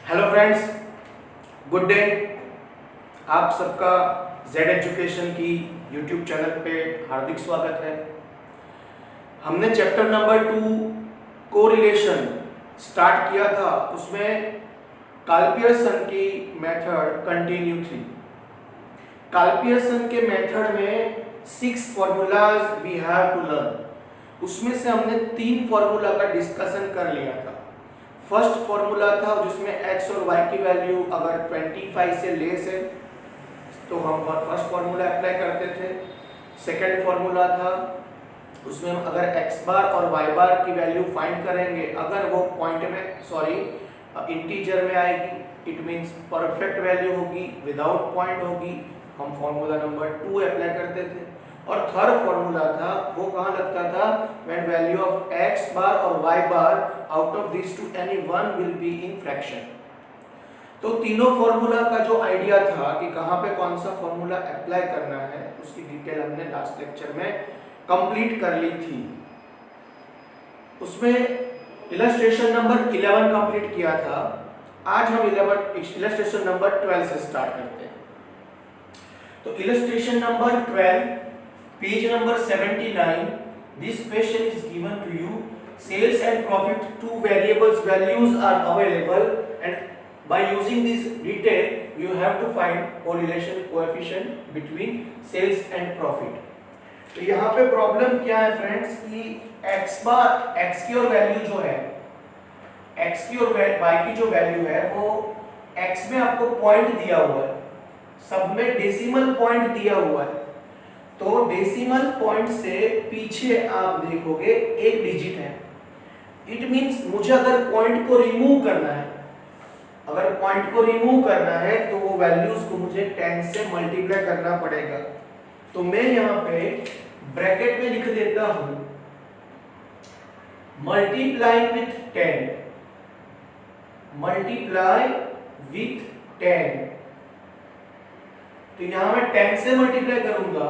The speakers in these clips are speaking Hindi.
Hello friends, good day. आप सबका जेड एजुकेशन की यूट्यूब चैनल पे हार्दिक स्वागत है। हमने चैप्टर नंबर 2 कोरिलेशन स्टार्ट किया था। उसमें काल्पियर्सन की मेथड कंटिन्यू थी। काल्पियर्सन के मेथड में 6 formulas we have to learn. उसमें से हमने 3 फॉर्मूला का डिस्कशन कर लिया था। फर्स्ट फॉर्मूला था जिसमें x और y की वैल्यू अगर 25 से लेस है तो हम फर्स्ट फॉर्मूला अप्लाई करते थे। सेकंड फॉर्मूला था उसमें हम अगर x बार और y बार की वैल्यू फाइंड करेंगे, अगर वो पॉइंट में इंटीजर में आएगी, इट मींस परफेक्ट वैल्यू होगी, विदाउट पॉइंट होगी, हम फॉर्मूला नंबर 2 अप्लाई करते थे। और थर्ड फॉर्मूला था वो कहाँ लगता था, when value of x bar और y bar out of this two any one will be in fraction. तो तीनों फॉर्मूला का जो आइडिया था कि कहाँ पे कौन सा फॉर्मूला अप्लाई करना है, उसकी डिटेल हमने लास्ट लेक्चर में कंप्लीट कर ली थी। उसमें इलस्ट्रेशन नंबर 11 कंप्लीट किया था। आज हम इलस्ट्रेशन नंबर 12 से स्टार्ट करते हैं। तो illustration number 12, page number 79, this question is given to you. Sales and profit, two variables values are available, and by using this detail you have to find correlation coefficient between sales and profit. तो यहाँ पे प्रॉब्लम क्या है फ्रेंड्स कि x बार, x की और वैल्यू जो है, x की और y की जो वैल्यू है वो x में आपको पॉइंट दिया हुआ है, सब में डेसिमल पॉइंट दिया हुआ है। तो डेसिमल पॉइंट से पीछे आप देखोगे एक डिजिट है। इट मींस मुझे अगर पॉइंट को रिमूव करना है, तो वो वैल्यूज को मुझे 10 से मल्टीप्लाई करना पड़ेगा। तो मैं यहाँ पे ब्रैकेट में लिख देता हूं मल्टीप्लाई विथ 10। तो यहां मैं 10 से मल्टीप्लाई करूंगा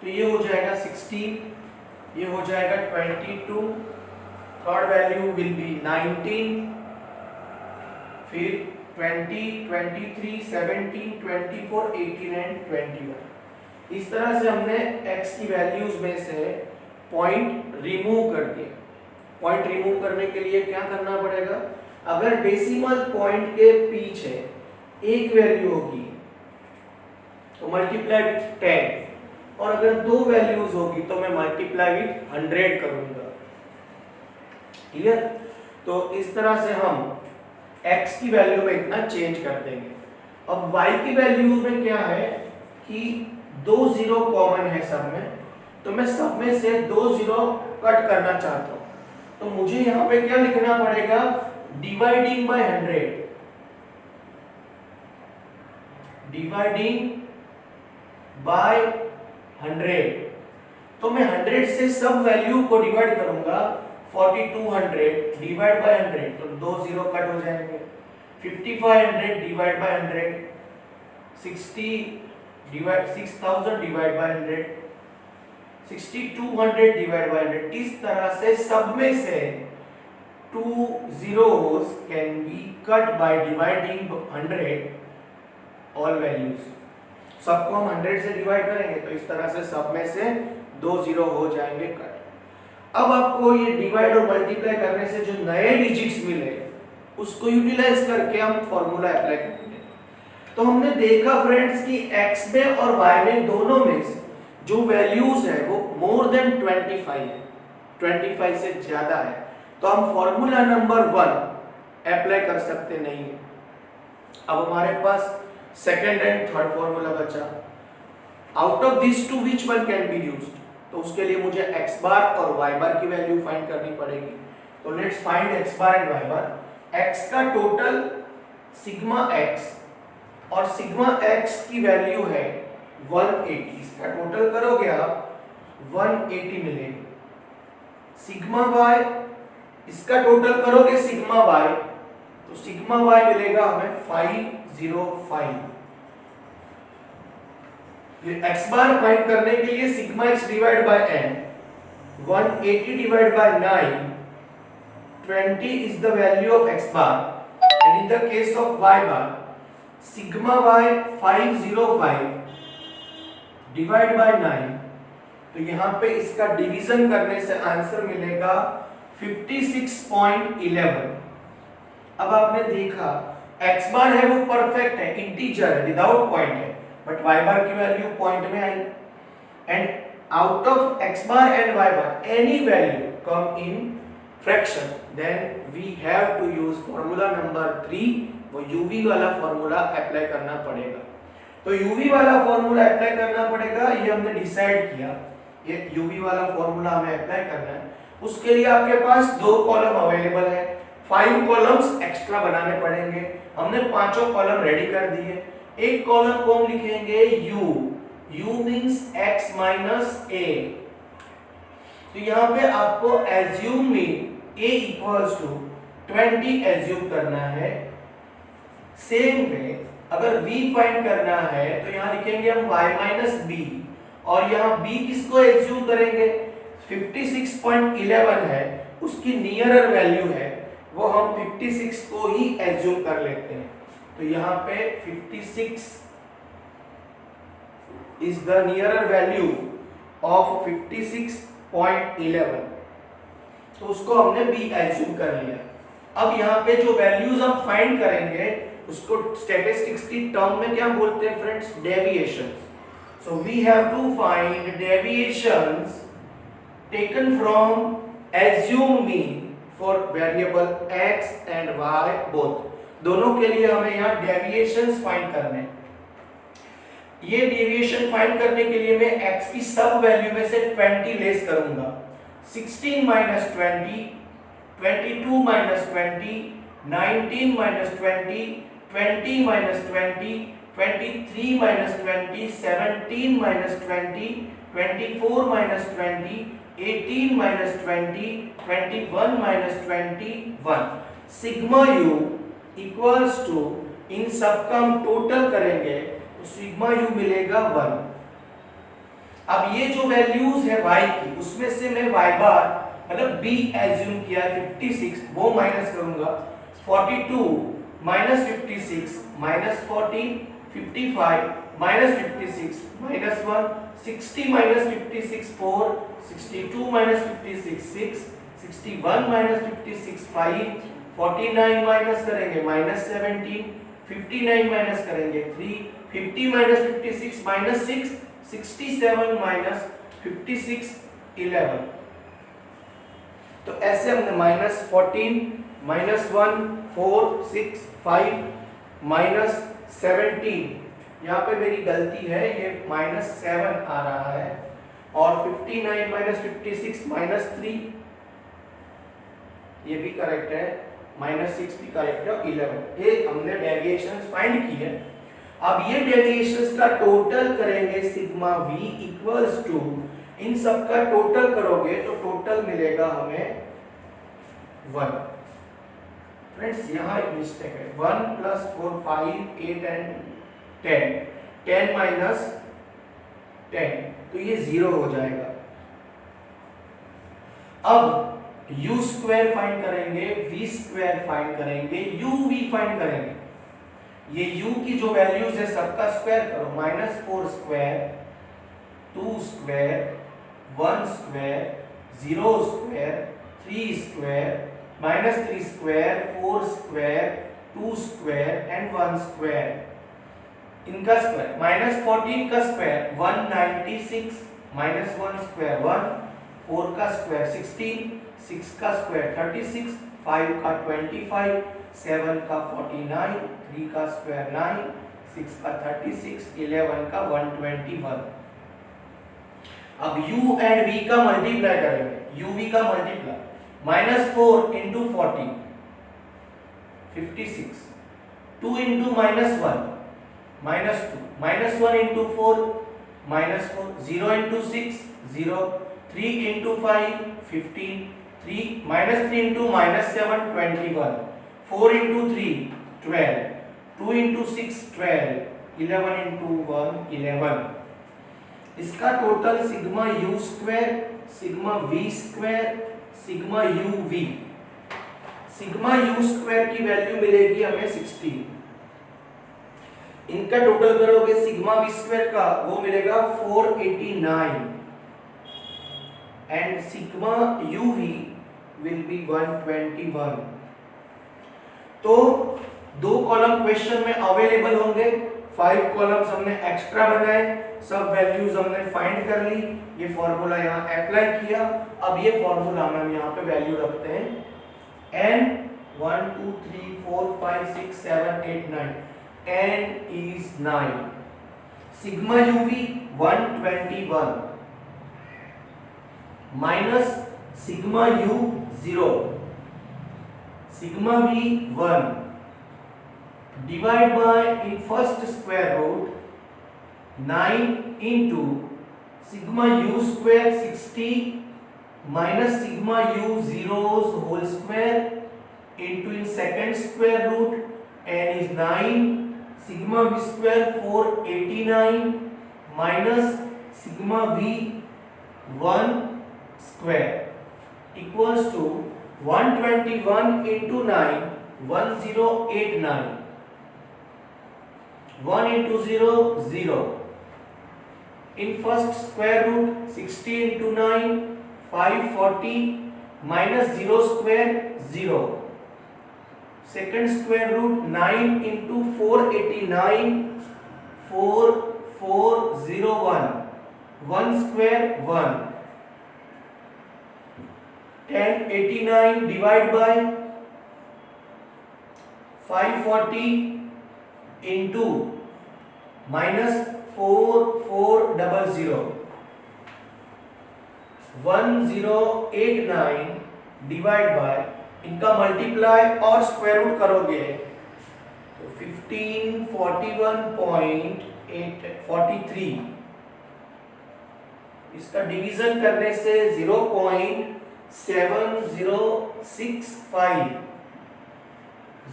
तो ये हो जाएगा 16, ये हो जाएगा 22, थर्ड वैल्यू विल बी 19, फिर 20, 23, 17, 24, 18 एंड 21। इस तरह से हमने x की वैल्यूज में से पॉइंट रिमूव कर दिया। पॉइंट रिमूव करने के लिए क्या करना पड़ेगा, अगर डेसिमल पॉइंट के पीछे एक वैल्यू होगी तो मल्टीप्लाई विथ 10, और अगर दो वैल्यूज होगी तो मैं मल्टीप्लाई विथ 100 करूंगा। क्लियर? तो इस तरह से हम x की वैल्यू में इतना चेंज कर देंगे। अब y की वैल्यू में क्या है कि 2 जीरो कॉमन है सब में, तो मैं सब में से 2 जीरो कट करना चाहता हूं। तो मुझे यहां पे क्या लिखना पड़ेगा, डिवाइडिंग बाय 100। तो मैं 100 से सब वैल्यू को डिवाइड करूंगा। 4200 डिवाइड बाय 100, तो 2 जीरो कट हो जाएंगे। 5500 divide by 100, 6000 divide by 100, 6200 divide by 100। इस तरह से सब में से 2 zeros can be cut by dividing 100 all values। सबको हम 100 से डिवाइड करेंगे तो इस तरह से सब में से 2 जीरो हो जाएंगे कट। अब आपको ये डिवाइड और मल्टीप्लाई करने से जो नए डिजिट्स मिले उसको यूटिलाइज करके हम फॉर्मूला अप्लाई करेंगे। तो हमने देखा फ्रेंड्स कि x में और y में दोनों में जो वैल्यूज है वो मोर देन 25 है, 25 से ज्यादा है, तो हम फॉर्मूला नंबर 1 अप्लाई कर सकते नहीं है। अब हमारे पास सेकंड एंड थर्ड फॉर्मूला बचा। Out of this two which one can be used, तो उसके लिए मुझे x बार और y बार की वैल्यू फाइंड करनी पड़ेगी। तो let's find x bar and y bar. x का टोटल सिग्मा x, और सिग्मा x की वैल्यू है 180। इसका टोटल करोगे आप 180 मिलेगी। सिग्मा y, इसका टोटल करोगे सिग्मा y, तो सिग्मा y मिलेगा हमें 505। फिर x बार फाइंड करने के लिए sigma x divide by n, 180 divide by 9, 20 is the value of x bar, and in the case of y bar sigma y 505 divide by 9, तो यहाँ पे इसका डिवीजन करने से आंसर मिलेगा 56.11। अब आपने देखा x बार है वो परफेक्ट है, इंटीजर है, विदाउट पॉइंट है, बट y बार की वैल्यू पॉइंट में आई, and out of x bar and y bar any value come in fraction, then we have to use formula number 3, वो uv वाला फॉर्मूला अप्लाई करना पड़ेगा। तो uv वाला फॉर्मूला अप्लाई करना पड़ेगा, ये हमने डिसाइड किया, ये uv वाला फॉर्मूला हमें अप्लाई करना है। उसके लिए आपके पास 2 कॉलम अवेलेबल है, 5 कॉलम्स एक्स्ट्रा बनाने पड़ेंगे। हमने पांचों कॉलम रेडी कर दिए। एक कॉलम को हम लिखेंगे u means x minus a। तो यहाँ पे आपको एज्यूम में a इक्वल्स टू 20 एज्यूम करना है। सेम वे अगर v फाइंड करना है तो यहाँ लिखेंगे हम y माइनस b, और यहाँ b किसको एज्यूम करेंगे, 56.11 है, उसकी नियरर वैल्यू है, वो हम 56 को ही एज्यूम कर लेते हैं। तो यहाँ पे 56 is the nearer value of 56.11, तो उसको हमने b एज्यूम कर लिया। अब यहाँ पे जो वैल्यूज हम फाइंड करेंगे उसको स्टैटिस्टिक्स की टर्म में क्या बोलते हैं friends, deviations. So we have to find deviations taken from assume mean for variable x and y both. दोनों के लिए हमें यहाँ डेविएशंस फाइंड करने हैं। ये डेविएशन फाइंड करने के लिए मैं x की सब वैल्यू में से 20 लेस करूंगा। 16 minus 20, 22 minus 20, 19 minus 20, 20 minus 20, 23 minus 20, 17 minus 20, 24 minus 20, 18 minus 20, 21 minus 21। Sigma u equals to, इन सब का हम टोटल करेंगे तो सिग्मा u मिलेगा 1। अब ये जो वैल्यूज है y की, उसमें से मैं y बार मतलब b एज्यूम किया है 56, वो माइनस करूंगा। 42 minus 56 minus 14, 55 minus 56 minus 1, 60 minus 56 4, 62 minus 56 6, 61 minus 56 5, 49 minus करेंगे माइनस 17, 59 माइनस करेंगे 3, 50 माइनस 56 माइनस 6, 67 माइनस 56 11। तो ऐसे हमने माइनस 14 माइनस 1 4 6 5 माइनस 17, यहाँ पे मेरी गलती है, ये माइनस 7 आ रहा है, और 59 माइनस 56 माइनस 3, ये भी करेक्ट है, माइनस 6 भी करेक्ट है, 11। ये हमने डेविएशंस फाइंड की है। अब ये डेविएशंस का टोटल करेंगे, सिग्मा v इक्वल्स टू, इन सब का टोटल करोगे तो टोटल मिलेगा हमें 1। फ्रेंड्स यहाँ एक मिस्टेक है, 1 प्लस 4 5 8 एंड 10, 10 माइनस 10, तो ये 0 हो जाएगा। अब u स्क्वायर फाइंड करेंगे, v स्क्वायर फाइंड करेंगे, uv फाइंड करेंगे। ये u की जो वैल्यूज है सबका स्क्वायर करो, minus 4 square, 2 square, 1 square, 0 square, 3 square, minus 3 square, 4 square, 2 square and 1 square. इनका स्क्वायर, माइनस 14 का स्क्वायर 196, माइनस 1 स्क्वायर 1, 4 का स्क्वायर 16, 6 का स्क्वायर 36, 5 का 25, 7 का 49, 3 का स्क्वायर 9, 6 का 36, 11 का 121। अब u एंड v का मल्टीप्लाई करेंगे, uv का multiply, minus 4 into 40 56, 2 into minus 1 minus 2, minus 1 into 4 minus 4, 0 into 6 0, 3 into 5 15, 3 minus 3 into minus 7 21, 4 into 3 12, 2 into 6 12, 11 into 1 11। इसका total sigma u square, sigma v square, sigma uv, sigma you square की वैल्यू मिलेगी हमें 60। इनका टोटल करोगे सिग्मा वी स्क्वायर का, वो मिलेगा 489 and sigma u v will be 121। तो 2 कॉलम क्वेश्चन में अवेलेबल होंगे, 5 कॉलम्स हमने एक्स्ट्रा बनाए, सब वैल्यूज हमने फाइंड कर ली, ये फॉर्मूला यहाँ अप्लाई किया। अब ये फॉर्मूला में हम यहाँ पे वैल्यू रखते हैं n 1 2 3 4 5 6 7 8 9, n is 9, sigma u v 121 minus sigma u 0, sigma v 1 divide by in first square root 9 into sigma u square 60 minus sigma u zeros whole square into in second square root n is 9 sigma v square 489 minus sigma v 1 square equals to 121 into 9 1089 1 into 0 0 in first square root 60 into 9 540 minus 0 square 0, second square root 9 into 489 4401 1 square 1, 1089 divided by 540 into minus 4400 1089 divide by इनका मल्टीप्लाई और स्क्वायर रूट करोगे तो 1541.843, इसका डिवीजन करने से 0.7065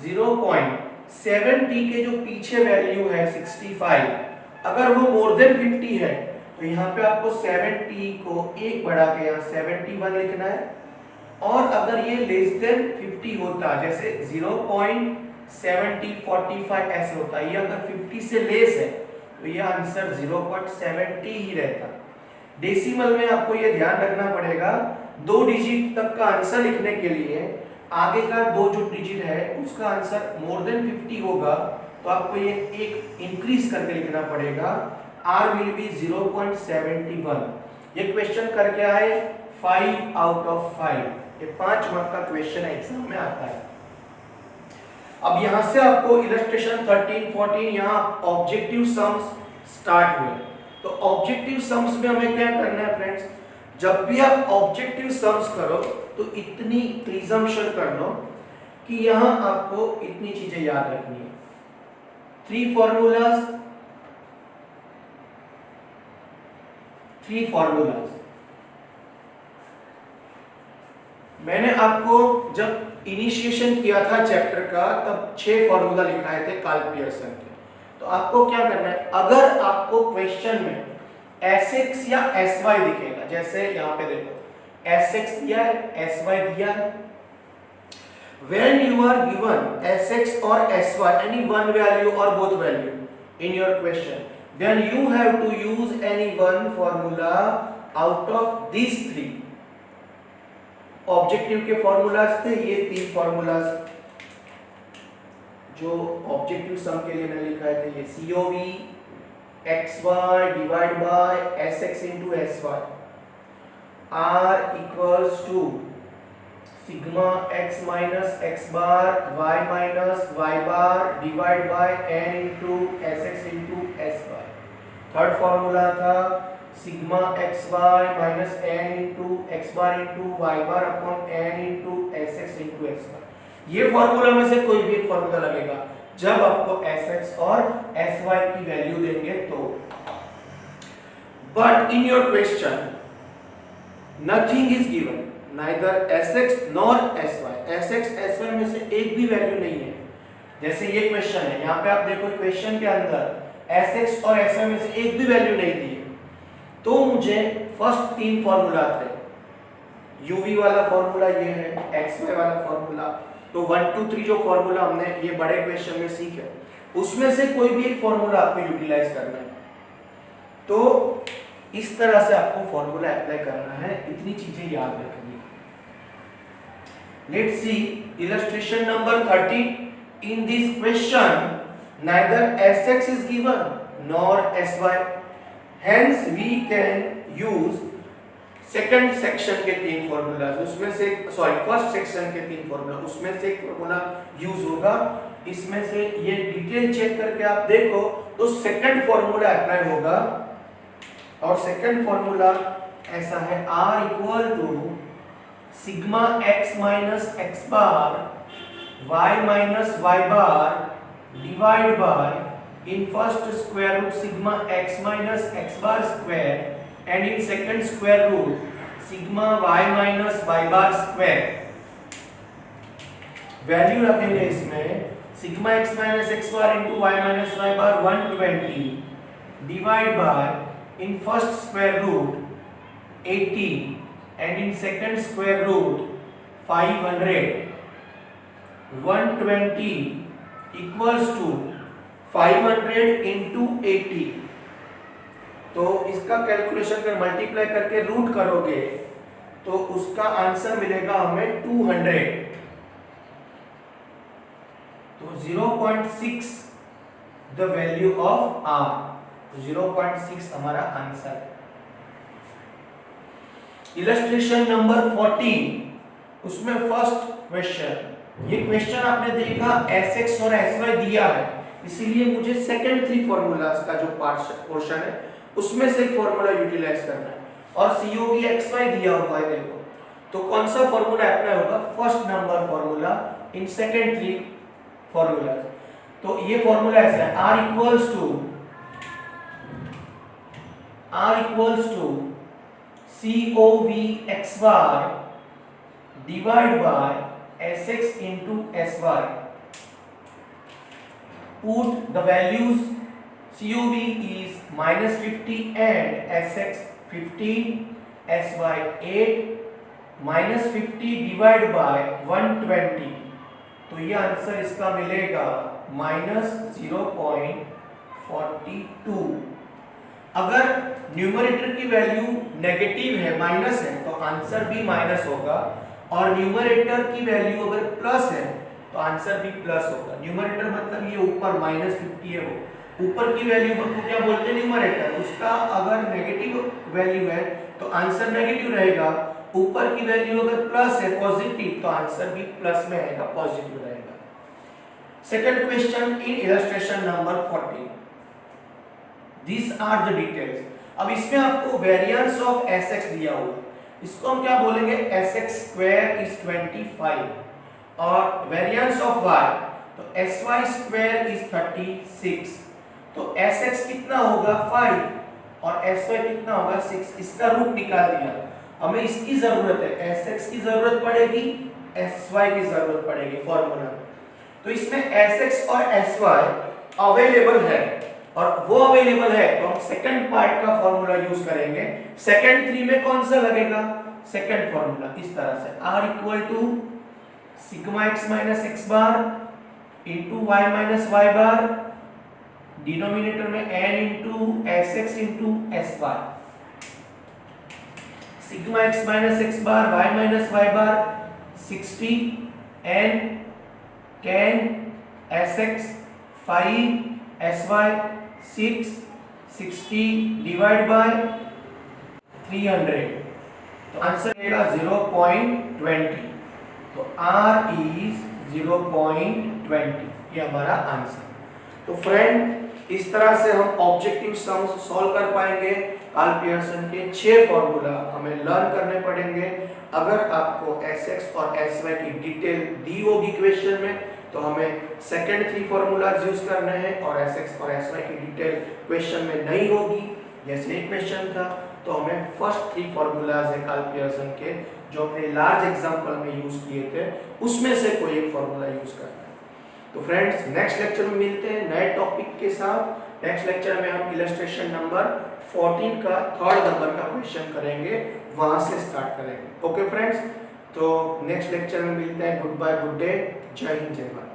0.70 के जो पीछे वैल्यू है 65, अगर वो मोर देन 50 है तो यहाँ पे आपको 70 को 1 बढ़ा के यहाँ 71 लिखना है, और अगर ये लेस देन 50 होता जैसे 0.7045 ऐसे होता, ये अगर 50 से लेस है तो ये आंसर 0.70 ही रहता। डेसिमल में आपको ये ध्यान रखना पड़ेगा, 2 डिजिट तक का आंसर लिखने के लिए आगे का 2 जो डिजिट है उसका आंसर मोर देन 50 होगा तो आपको ये एक इंक्रीज करके लिखना पड़ेगा, r विल बी 0.71। ये क्वेश्चन करके आए 5 आउट ऑफ 5, ये 5 मार्क का क्वेश्चन एग्जाम में आता है। अब यहां से आपको इलस्ट्रेशन 13 14 यहां ऑब्जेक्टिव सम्स स्टार्ट हुए, तो ऑब्जेक्टिव सम्स में हमें क्या करना है फ्रेंड्स, जब भी आप ऑब्जेक्टिव सम्स करो तो इतनी प्रिजम्पशन कर लो कि यहां आपको इतनी चीजें याद रखनी है। 3 फॉर्मूलाज मैंने आपको जब इनिशिएशन किया था चैप्टर का तब 6 फॉर्मूला लिखाए थे कार्ल पियर्सन के। तो आपको क्या करना है, अगर आपको क्वेश्चन में Sx या Sy दिखेगा, जैसे यहाँ पे देखो Sx दिया है, Sy दिया है, when you are given Sx or Sy any one value or both value in your question, then you have to use any one formula out of these 3। Objective के फॉर्मूलाज थे ये 3 फॉर्मूलाज जो ऑब्जेक्टिव सम के लिए मैंने लिखा है, ये COV xy divide by Sx into Sy, r equals to sigma x minus x bar y minus y bar divide by n into Sx into Sy। Third formula था sigma xy minus n into x bar into y bar upon n into Sx into Sy। ये फॉर्मूला में से कोई भी एक फॉर्मूला लगेगा जब आपको Sx और Sy की वैल्यू देंगे तो। But in your question nothing is given, neither Sx nor Sy, Sx Sy में से एक भी वैल्यू नहीं है। जैसे ये क्वेश्चन है, यहाँ पे आप देखो क्वेश्चन के अंदर Sx और Sy में से एक भी वैल्यू नहीं दी, तो मुझे फर्स्ट 3 फॉर्मूला थे, uv वाला फॉर्मूला ये है, xy वाला फॉर्मूला, तो 1 2 3 जो फॉर्मूला हमने ये बड़े क्वेश्चन में सीखे उसमें से कोई भी एक फॉर्मूला आपको यूटिलाइज करना है। तो इस तरह से आपको फॉर्मूला अप्लाई करना है, इतनी चीजें याद रखनी है। Let's see illustration number 30। In this question neither sx is given nor sy, hence we can use second section के तीन फॉर्मूला, उसमें से फर्स्ट सेक्शन के तीन फॉर्मूला, उसमें से एक फॉर्मूला यूज होगा। इसमें से ये डिटेल चेक करके आप देखो तो सेकंड फॉर्मूला अप्लाई होगा, और सेकंड फॉर्मूला ऐसा है r equal to sigma x minus x bar y minus y bar divide by in first square root sigma x minus x bar square and in second square root sigma y minus y bar square. Value रखेंगे इसमें sigma x minus x bar into y minus y bar 120 divide by in first square root 80 and in second square root 500। 120 equals to 500 into 80, तो इसका कैलकुलेशन कर मल्टीप्लाई करके रूट करोगे तो उसका आंसर मिलेगा हमें 200। तो 0.6 द वैल्यू ऑफ r, 0.6 हमारा आंसर है। इलस्ट्रेशन नंबर 14, उसमें फर्स्ट क्वेश्चन, ये क्वेश्चन आपने देखा Sx और Sy दिया है, इसीलिए मुझे सेकंड थ्री फॉर्मूलाज का जो पोर्शन है उसमें से एक फॉर्मूला यूटिलाइज करना है, और COV xy दिया हुआ है। देखो तो कौन सा फॉर्मूला अप्लाई होगा, first number formula in second three formulas. तो ये फॉर्मूला ऐसा है r equals to COV x bar divide by Sx into Sy. Put the values. COV is minus 50 and Sx 15, Sy 8, minus 50 divided by 120, तो ये आंसर इसका मिलेगा -0.42। अगर न्यूमरेटर की वैल्यू नेगेटिव है, माइनस है, तो आंसर भी माइनस होगा, और न्यूमरेटर की वैल्यू अगर प्लस है तो आंसर भी प्लस होगा। न्यूमरेटर मतलब ये ऊपर -50 है, वो ऊपर की वैल्यू को क्या बोलते हैं न्यूमरेटर, उसका अगर नेगेटिव वैल्यू है तो आंसर नेगेटिव रहेगा, ऊपर की वैल्यू अगर प्लस है पॉजिटिव तो आंसर भी प्लस में आएगा, पॉजिटिव रहेगा। Second question in illustration number 14, this are the details. अब इसमें आपको वेरिएंस ऑफ Sx दिया हुआ है, इसको हम क्या बोलेंगे, Sx स्क्वायर इज 25, और वेरिएंस ऑफ y तो Sy स्क्वायर इज 36, तो Sx कितना होगा 5 और Sy कितना होगा 6, इसका रूट निकाल दिया। हमें इसकी जरूरत है, Sx की जरूरत पड़ेगी, Sy की जरूरत पड़ेगी फॉर्मूला। तो इसमें Sx और Sy अवेलेबल है, और वो अवेलेबल है तो हम सेकंड पार्ट का फॉर्मूला यूज करेंगे। सेकंड थ्री में कौन सा लगेगा, सेकंड फॉर्मूला इस तरह से r equal to sigma x minus x bar into y minus y bar, denominator में n into sx into s bar, sigma x minus x bar y minus y bar 60 n 10 sx 5 sy 6 60 divide by 300, तो आंसर आएगा 0.20, तो r इज 0.20, ये हमारा आंसर। तो फ्रेंड इस तरह से हम ऑब्जेक्टिव सम्स सॉल्व कर पाएंगे। कार्ल पियर्सन के 6 फॉर्मूला हमें लर्न करने पड़ेंगे। अगर आपको Sx और Sy की डिटेल दी होगी क्वेश्चन में तो हमें सेकंड 3 फॉर्मूलाज यूज करने हैं, और Sx और Sy की डिटेल क्वेश्चन में नहीं होगी, जैसे एक क्वेश्चन था, तो हमें फर्स्ट 3 फॉर्मूलाज है कार्ल पियर्सन के जो हमने लार्ज एग्जांपल में यूज किए थे, उसमें से कोई एक फॉर्मूला यूज करना है। तो फ्रेंड्स नेक्स्ट लेक्चर में मिलते हैं नए टॉपिक के साथ। नेक्स्ट लेक्चर में हम इलस्ट्रेशन नंबर 14 का 3rd नंबर का क्वेश्चन करेंगे, वहां से स्टार्ट करेंगे। ओके फ्रेंड्स, तो नेक्स्ट लेक्चर में मिलते हैं। गुड बाय, गुड डे, जय हिंद, जय भारत।